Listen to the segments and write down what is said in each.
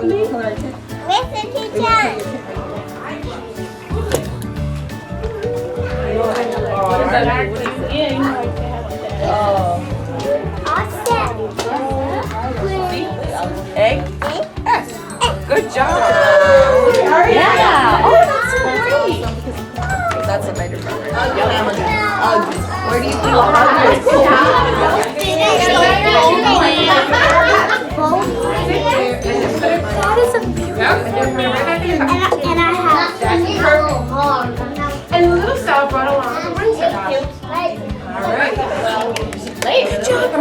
Mr. Teacher. Egg? Yes. Good job. Yeah. Oh, that's so great. That's a major problem. Where do you feel That is a beautiful. And I have purple heart. And little Sal brought along a ring set out. Good job.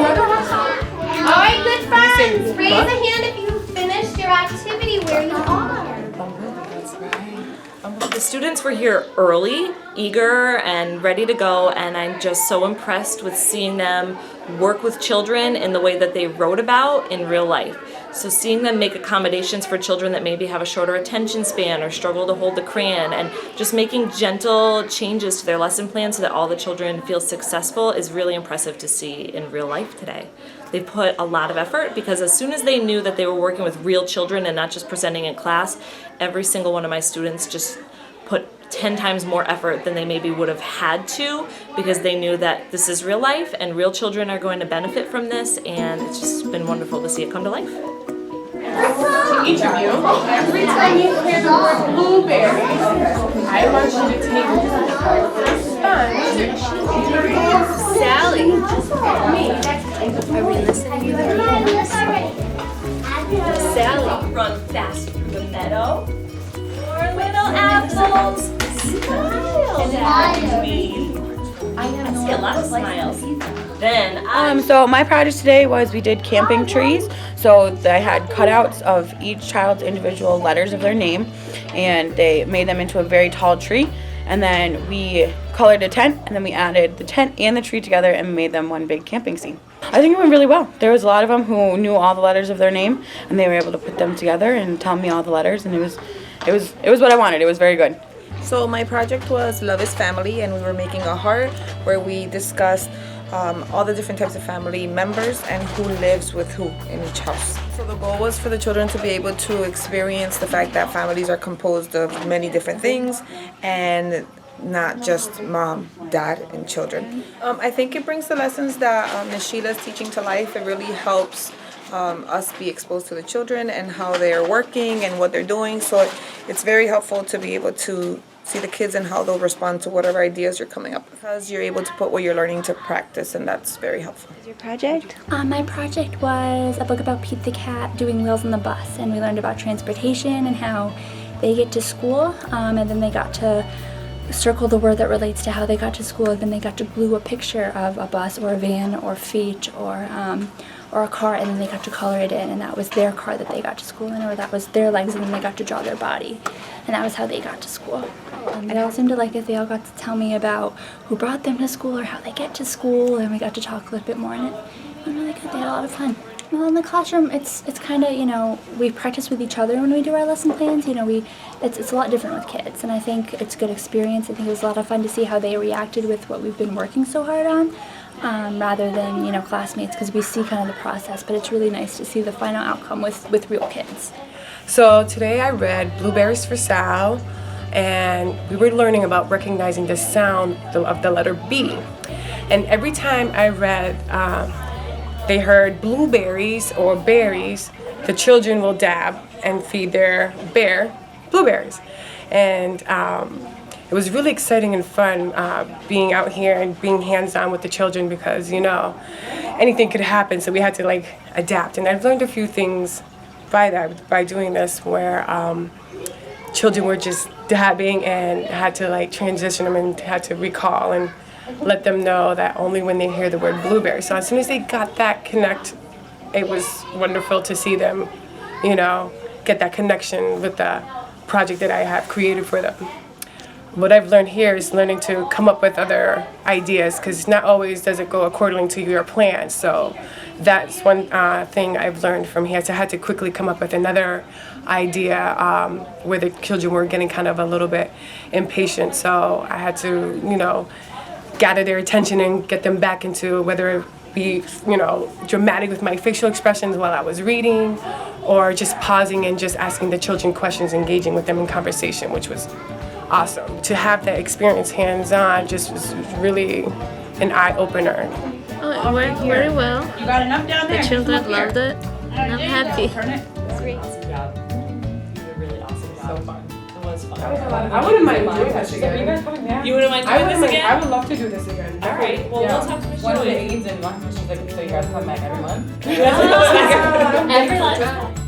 All right, good friends. Raise a hand if you finished your activity where you are. The students were here early, eager and ready to go, and I'm just so impressed with seeing them work with children in the way that they wrote about in real life. So seeing them make accommodations for children that maybe have a shorter attention span or struggle to hold the crayon, and just making gentle changes to their lesson plan so that all the children feel successful is really impressive to see in real life today. They put a lot of effort, because as soon as they knew that they were working with real children and not just presenting in class, every single one of my students just put 10 times more effort than they maybe would have had to, because they knew that this is real life and real children are going to benefit from this, and it's just been wonderful to see it come to life. To each of you, every time you hear the word blueberry, I want you to take a sponge. Sally. Me. Are we listening to you? Sally. Run fast through the meadow. Four little apples. Smile. I see a lot of smiles. Then So my project today was we did camping trees. So I had cutouts of each child's individual letters of their name, and they made them into a very tall tree. And then we colored a tent, and then we added the tent and the tree together and made them one big camping scene. I think it went really well. There was a lot of them who knew all the letters of their name, and they were able to put them together and tell me all the letters, and it was what I wanted. It was very good. So my project was Love is Family, and we were making a heart where we discussed all the different types of family members and who lives with who in each house. So the goal was for the children to be able to experience the fact that families are composed of many different things and not just mom, dad, and children. I think it brings the lessons that Ms. Sheila is teaching to life. It really helps us be exposed to the children and how they're working and what they're doing. So it's very helpful to be able to see the kids and how they'll respond to whatever ideas you're coming up with, because you're able to put what you're learning to practice, and that's very helpful. Your project? My project was a book about Pete the cat doing Wheels on the Bus, and we learned about transportation and how they get to school, and then they got to circle the word that relates to how they got to school, and then they got to glue a picture of a bus or a van or feet or a car, and then they got to color it in, and that was their car that they got to school in, or that was their legs, and then they got to draw their body, and that was how they got to school. I all seemed to like it. They all got to tell me about who brought them to school or how they get to school, and we got to talk a little bit more, and it was really good. They had a lot of fun. Well, in the classroom, it's kind of, we practice with each other when we do our lesson plans. It's a lot different with kids, and I think it's a good experience. I think it was a lot of fun to see how they reacted with what we've been working so hard on, rather than, classmates, because we see kind of the process, but it's really nice to see the final outcome with real kids. So today I read Blueberries for Sal, and we were learning about recognizing the sound of the letter B. And every time I read, they heard blueberries or berries, the children will dab and feed their bear blueberries. And it was really exciting and fun being out here and being hands-on with the children, because, anything could happen, so we had to adapt. And I've learned a few things by doing this, where children were just dabbing and had to transition them and had to recall and let them know that only when they hear the word blueberry. So as soon as they got that connect, it was wonderful to see them, get that connection with the project that I have created for them. What I've learned here is learning to come up with other ideas, because not always does it go according to your plan. So that's one thing I've learned from here. So I had to quickly come up with another idea where the children were getting kind of a little bit impatient. So I had to, gather their attention and get them back into whether be, dramatic with my facial expressions while I was reading, or just pausing and just asking the children questions, engaging with them in conversation, which was awesome. To have that experience hands-on just was really an eye-opener. Oh, it went very well. You got enough down there. The children loved it. And I'm happy. I wouldn't mind doing this again. You wouldn't mind doing this again? I would love to do this again. All right. Well, we'll talk to Michelle. One of the aides and one, she's like, so you guys come back every month? Every lunch.